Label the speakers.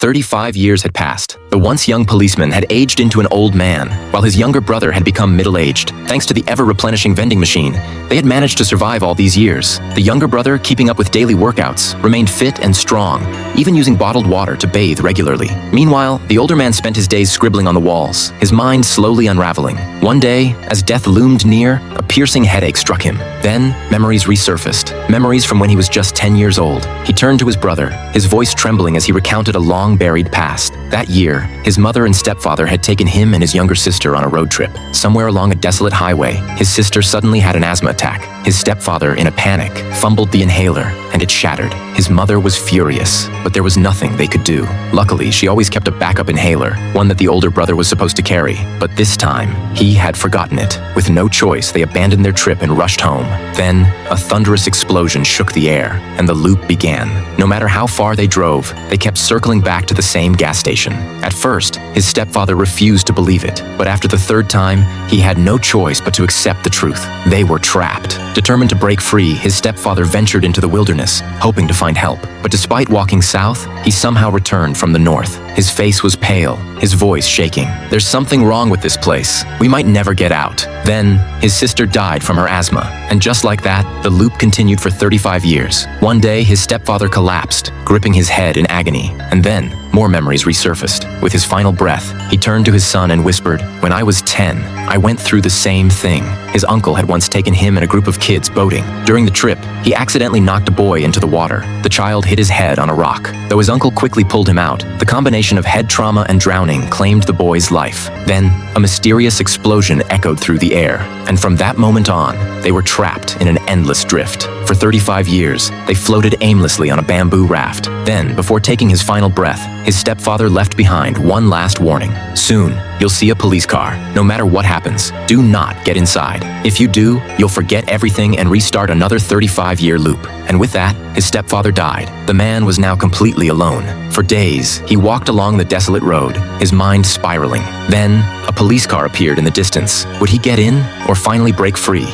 Speaker 1: 35 years had passed. The once young policeman had aged into an old man, while his younger brother had become middle-aged. Thanks to the ever-replenishing vending machine, they had managed to survive all these years. The younger brother, keeping up with daily workouts, remained fit and strong, even using bottled water to bathe regularly. Meanwhile, the older man spent his days scribbling on the walls, his mind slowly unraveling. One day, as death loomed near, a piercing headache struck him. Then, memories resurfaced. Memories from when he was just 10 years old. He turned to his brother, his voice trembling as he recounted a long-buried past. That year, his mother and stepfather had taken him and his younger sister on a road trip. Somewhere along a desolate highway, his sister suddenly had an asthma attack. His stepfather, in a panic, fumbled the inhaler, and it shattered. His mother was furious, but there was nothing they could do. Luckily, she always kept a backup inhaler, one that the older brother was supposed to carry. But this time, he had forgotten it. With no choice, they abandoned their trip and rushed home. Then, a thunderous explosion shook the air, and the loop began. No matter how far they drove, they kept circling back to the same gas station. At first, his stepfather refused to believe it, but after the third time, he had no choice but to accept the truth. They were trapped. Determined to break free, his stepfather ventured into the wilderness, hoping to find help. But despite walking south, he somehow returned from the north. His face was pale, his voice shaking. "There's something wrong with this place. We might never get out." Then, his sister died from her asthma, and just like that, the loop continued for 35 years. One day, his stepfather collapsed, gripping his head in agony, and then, more memories resurfaced. With his final breath, he turned to his son and whispered, "When I was 10, I went through the same thing." His uncle had once taken him and a group of kids boating. During the trip, he accidentally knocked a boy into the water. The child hit his head on a rock. Though his uncle quickly pulled him out, the combination of head trauma and drowning claimed the boy's life. Then, a mysterious explosion echoed through the air, and from that moment on, they were trapped in an endless drift. For 35 years, they floated aimlessly on a bamboo raft. Then, before taking his final breath, his stepfather left behind one last warning. "Soon, you'll see a police car. No matter what happens, do not get inside. If you do, you'll forget everything and restart another 35-year loop." And with that, his stepfather died. The man was now completely alone. For days, he walked along the desolate road, his mind spiraling. Then, a police car appeared in the distance. Would he get in or finally break free?